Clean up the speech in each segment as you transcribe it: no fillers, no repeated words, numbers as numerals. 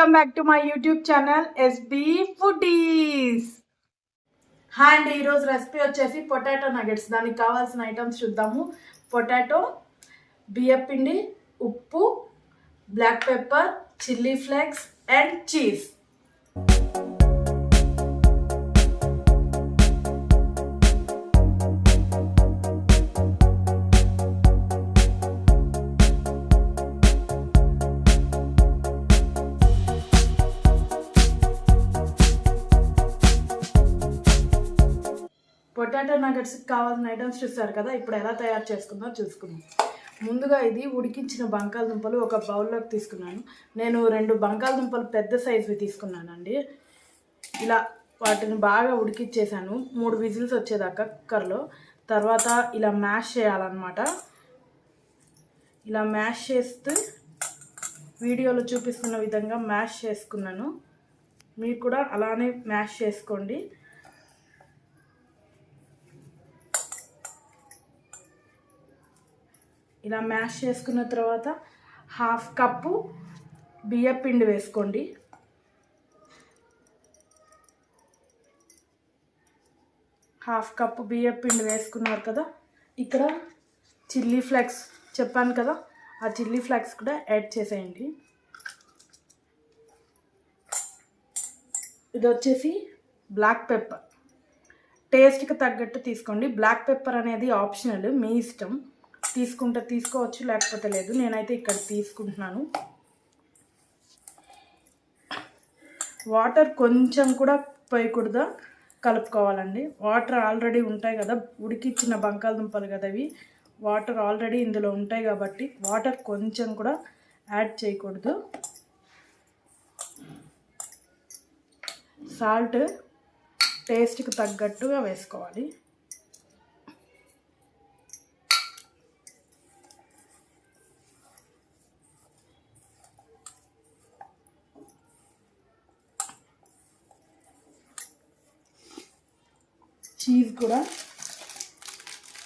Welcome back to my YouTube channel SB foodies. Hi అండి, ఈరోజు recipe వచ్చేసి potato nuggets. దానికి కావాల్సిన ఐటమ్స్ చూద్దాము. పొటాటో, బియ్యం పిండి, ఉప్పు, black pepper, chilli flakes and cheese. Potato నగెట్స్కి కావాల్సిన ఐటమ్స్ చూస్తారు కదా. ఇప్పుడు ఎలా తయారు చేసుకుందో చూసుకుందాం. ముందుగా ఇది ఉడికించిన బంగాళదుంపలు ఒక బౌల్లోకి తీసుకున్నాను. నేను 2 బంగాళదుంపలు పెద్ద సైజువి తీసుకున్నానండి. ఇలా వాటిని బాగా ఉడికిచ్చేసాను 3 విజిల్స్ వచ్చేదాకా కుక్కర్లో. తర్వాత ఇలా మ్యాష్ చేయాలన్నమాట. ఇలా మ్యాష్ చేస్తూ వీడియోలో చూపిస్తున్న విధంగా మ్యాష్ చేసుకున్నాను. మీరు కూడా అలానే మ్యాష్ చేసుకోండి. ఇలా మ్యాష్ చేసుకున్న తర్వాత 1/2 కప్పు బియ్యం పిండి వేసుకోండి. హాఫ్ కప్పు బియ్యం పిండి వేసుకున్నారు కదా. ఇక్కడ చిల్లీ ఫ్లేక్స్ చెప్పాను కదా, ఆ చిల్లీ ఫ్లేక్స్ కూడా యాడ్ చేసేయండి. ఇది వచ్చేసి బ్లాక్ పెప్పర్. టేస్ట్కి తగ్గట్టు తీసుకోండి. బ్లాక్ పెప్పర్ అనేది ఆప్షనల్, మీ ఇష్టం. తీసుకుంటే తీసుకోవచ్చు, లేకపోతే లేదు. నేనైతే ఇక్కడ తీసుకుంటున్నాను. వాటర్ కొంచెం కూడా పోయకూడదు, కలుపుకోవాలండి. వాటర్ ఆల్రెడీ ఉంటాయి కదా, ఉడికిచ్చిన బంగాళదుంపలు కదా ఇవి. వాటర్ ఆల్రెడీ ఇందులో ఉంటాయి కాబట్టి వాటర్ కొంచెం కూడా యాడ్ చేయకూడదు. సాల్ట్ టేస్ట్కి తగ్గట్టుగా వేసుకోవాలి. చీజ్ కూడా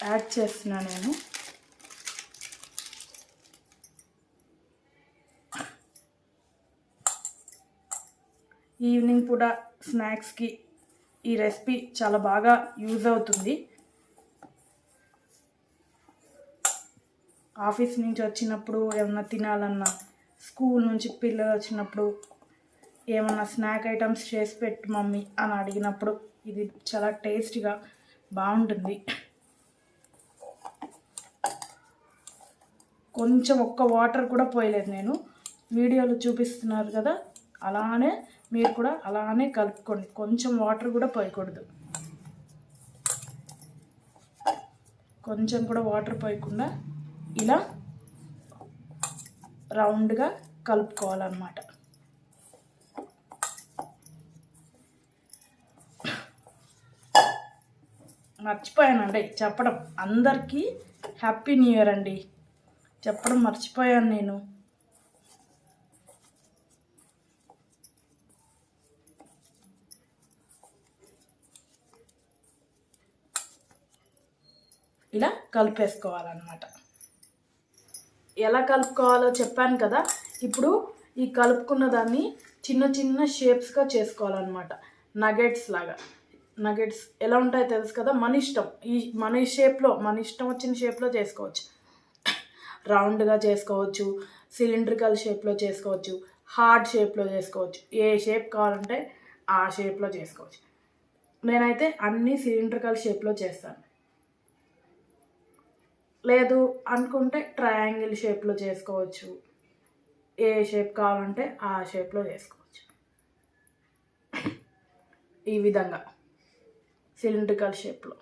యాడ్ చేస్తున్నాను నేను. ఈవినింగ్ పూట స్నాక్స్కి ఈ రెసిపీ చాలా బాగా యూజ్ అవుతుంది. ఆఫీస్ నుంచి వచ్చినప్పుడు ఏమన్నా తినాలన్నా, స్కూల్ నుంచి పిల్లలు వచ్చినప్పుడు ఏమన్నా స్నాక్ ఐటమ్స్ చేసి పెట్టు మమ్మీ అని అడిగినప్పుడు ఇది చాలా టేస్టీగా బాగుంటుంది. కొంచెం ఒక్క వాటర్ కూడా పోయలేదు నేను. వీడియోలో చూపిస్తున్నారు కదా, అలానే మీరు కూడా అలానే కలుపుకోండి. కొంచెం వాటర్ కూడా పోయకూడదు. కొంచెం కూడా వాటర్ పోయకుండా ఇలా రౌండ్గా కలుపుకోవాలన్నమాట. మర్చిపోయానండి చెప్పడం, అందరికీ హ్యాపీ న్యూ ఇయర్ అండి చెప్పడం మర్చిపోయాను నేను. ఇలా కలిపేసుకోవాలన్నమాట. ఎలా కలుపుకోవాలో చెప్పాను కదా. ఇప్పుడు ఈ కలుపుకున్న దాన్ని చిన్న చిన్న షేప్స్గా చేసుకోవాలన్నమాట. నగెట్స్ లాగా. నగెట్స్ ఎలా ఉంటాయో తెలుసు కదా, మన ఇష్టం. మన షేప్లో, మన ఇష్టం వచ్చిన షేప్లో చేసుకోవచ్చు. రౌండ్గా చేసుకోవచ్చు, సిలిండ్రికల్ షేప్లో చేసుకోవచ్చు, హార్డ్ షేప్లో చేసుకోవచ్చు. ఏ షేప్ కావాలంటే ఆ షేప్లో చేసుకోవచ్చు. నేనైతే అన్నీ సిలిండ్రికల్ షేప్లో చేస్తాను. లేదు అనుకుంటే ట్రయాంగిల్ షేప్లో చేసుకోవచ్చు. ఏ షేప్ కావాలంటే ఆ షేప్లో చేసుకోవచ్చు. ఈ విధంగా సిలిండ్రికల్ షేప్లో.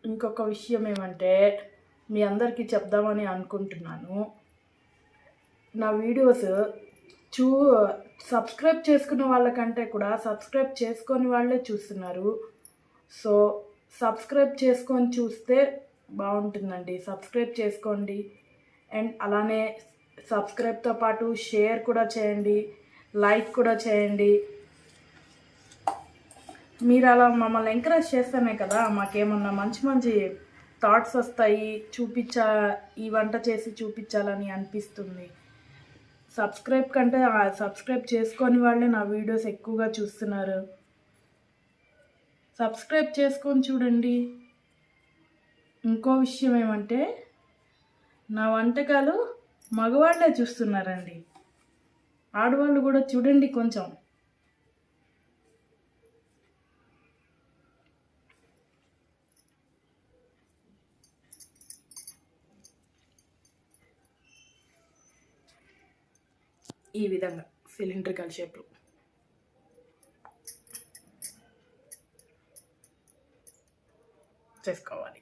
ఇంకొక విషయం ఏమంటే, మీ అందరికీ చెప్దామని అనుకుంటున్నాను. నా వీడియోస్ సబ్స్క్రైబ్ చేసుకున్న వాళ్ళకంటే కూడా సబ్స్క్రైబ్ చేసుకొని వాళ్ళే చూస్తున్నారు. సో సబ్స్క్రైబ్ చేసుకొని చూస్తే బాగుంటుందండి. సబ్స్క్రైబ్ చేసుకోండి. అండ్ అలానే సబ్స్క్రైబ్తో పాటు షేర్ కూడా చేయండి, లైక్ కూడా చేయండి. మీరు అలా మమ్మల్ని ఎంకరేజ్ చేస్తేనే కదా మాకేమన్నా మంచి మంచి థాట్స్ వస్తాయి, ఈ వంట చేసి చూపించాలని అనిపిస్తుంది. సబ్స్క్రైబ్ చేసుకొని వాళ్ళే నా వీడియోస్ ఎక్కువగా చూస్తున్నారు. సబ్స్క్రైబ్ చేసుకొని చూడండి. ఇంకో విషయం ఏమంటే నా వంటకాలు మగవాళ్ళే చూస్తున్నారండి. ఆడవాళ్ళు కూడా చూడండి కొంచెం. ఈ విధంగా సిలిండ్రికల్ షేప్లో చేసుకోవాలి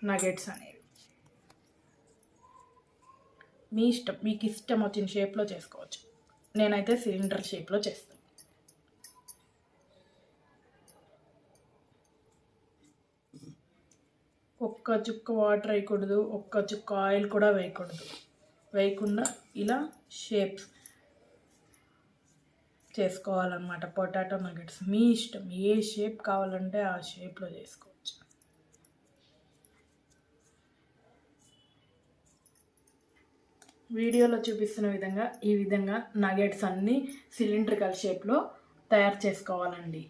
నగెట్స్ అనేవి. మీ ఇష్టం, మీకు ఇష్టం వచ్చిన షేప్లో చేసుకోవచ్చు. నేనైతే సిలిండర్ షేప్లో చేస్తాను. ఒక్క చుక్క వాటర్ వేయకూడదు, ఒక్క చుక్క ఆయిల్ కూడా వేయకుండా ఇలా షేప్స్ చేసుకోవాలన్నమాట. పొటాటో నగెట్స్ మీ ఇష్టం, ఏ షేప్ కావాలంటే ఆ షేప్లో చేసుకోవచ్చు. వీడియోలో చూపిస్తున్న విధంగా ఈ విధంగా నగెట్స్ అన్నీ సిలిండ్రికల్ షేప్లో తయారు చేసుకోవాలండి.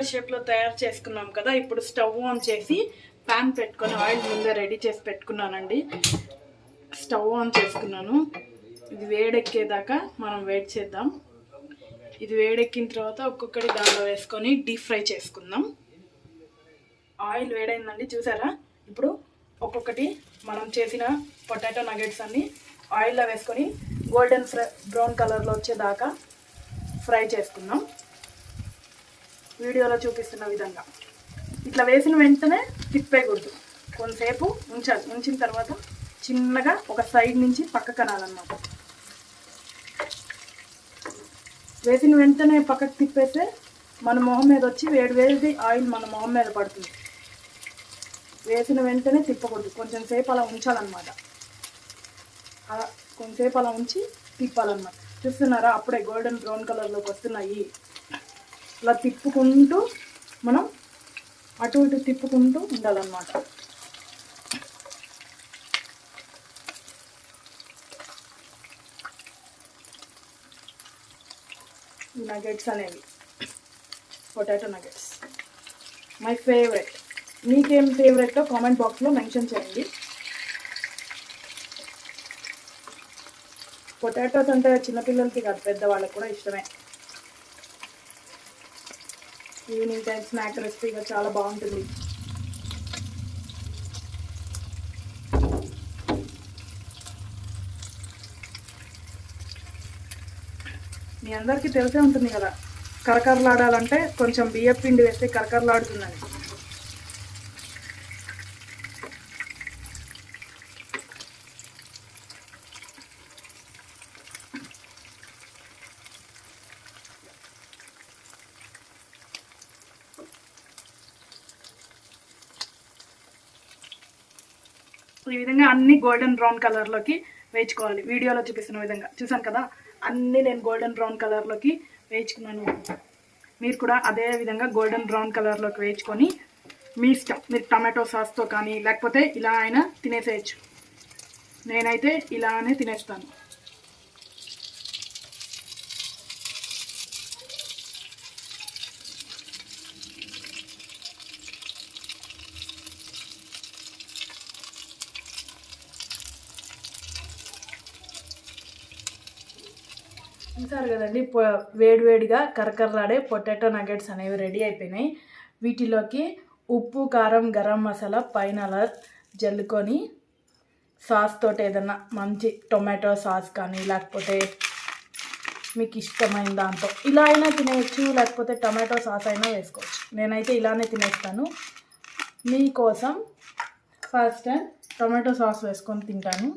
షేప్లో తయారు చేసుకున్నాం కదా. ఇప్పుడు స్టవ్ ఆన్ చేసి ప్యాన్ పెట్టుకొని ఆయిల్ ముందే రెడీ చేసి పెట్టుకున్నానండి. స్టవ్ ఆన్ చేసుకున్నాను. ఇది వేడెక్కేదాకా మనం వెయిట్ చేద్దాం. ఇది వేడెక్కిన తర్వాత ఒక్కొక్కటి దానిలో వేసుకొని డీప్ ఫ్రై చేసుకుందాం. ఆయిల్ వేడైందండి, చూసారా? ఇప్పుడు ఒక్కొక్కటి మనం చేసిన పొటాటో నగెట్స్ అన్ని ఆయిల్లో వేసుకొని గోల్డెన్ బ్రౌన్ కలర్లో వచ్చేదాకా ఫ్రై చేసుకుందాం. వీడియోలో చూపిస్తున్న విధంగా ఇట్లా వేసిన వెంటనే తిప్పేయకూడదు, కొంతసేపు ఉంచాలి. ఉంచిన తర్వాత చిన్నగా ఒక సైడ్ నుంచి పక్కకు అనాలన్నమాట. వేసిన వెంటనే పక్కకు తిప్పేస్తే మన మొహం మీద వచ్చి వేడి ఆయిల్ మన మొహం మీద పడుతుంది. వేసిన వెంటనే తిప్పకూడదు, కొంచెం సేపు అలా ఉంచాలన్నమాట. అలా కొంచెంసేపు అలా ఉంచి తిప్పాలన్నమాట. చూస్తున్నారా? అప్పుడే గోల్డెన్ బ్రౌన్ కలర్లోకి వస్తున్నాయి. ఇలా తిప్పుకుంటూ మనం అటు ఇటు తిప్పుకుంటూ ఉండాలన్నమాట. ఈ నగెట్స్ అనేవి పొటాటో నగెట్స్ మై ఫేవరెట్. మీకేం ఫేవరెటో కామెంట్ బాక్స్లో మెన్షన్ చేయండి. పొటాటోస్ అంటే చిన్నపిల్లలకి కాదు, పెద్దవాళ్ళకి కూడా ఇష్టమే. ఈవినింగ్ టైం స్నాక్ రెసిపీగా చాలా బాగుంటుంది. మీ అందరికీ తెలిసే ఉంటుంది కదా, కరకరలాడాలంటే కొంచెం బియ్యం పిండి వేస్తే కరకరలాడుతుందని. ఈ విధంగా అన్ని గోల్డెన్ బ్రౌన్ కలర్లోకి వేయించుకోవాలి. వీడియోలో చూపిస్తున్న విధంగా చూసాను కదా, అన్నీ నేను గోల్డెన్ బ్రౌన్ కలర్లోకి వేయించుకున్నాను. మీరు కూడా అదే విధంగా గోల్డెన్ బ్రౌన్ కలర్లోకి వేయించుకొని మీ ఇష్టం, మీరు టమాటో సాస్తో కానీ లేకపోతే ఇలా అయినా తినేసేయచ్చు. నేనైతే ఇలానే తినేస్తాను. చూసారు కదండి, వేడివేడిగా కరకరలాడే పొటాటో నగెట్స్ అనేవి రెడీ అయిపోయినాయి. వీటిలోకి ఉప్పు, కారం, గరం మసాలా పైన అలా జల్లుకొని సాస్ తోటి ఏదన్నా మంచి టొమాటో సాస్ కానీ లేకపోతే మీకు ఇష్టమైన దాంతో ఇలా అయినా తినేయచ్చు, లేకపోతే టమాటో సాస్ అయినా వేసుకోవచ్చు. నేనైతే ఇలానే తినేస్తాను. మీకోసం ఫస్ట్ టైం టమాటో సాస్ వేసుకొని తింటాను.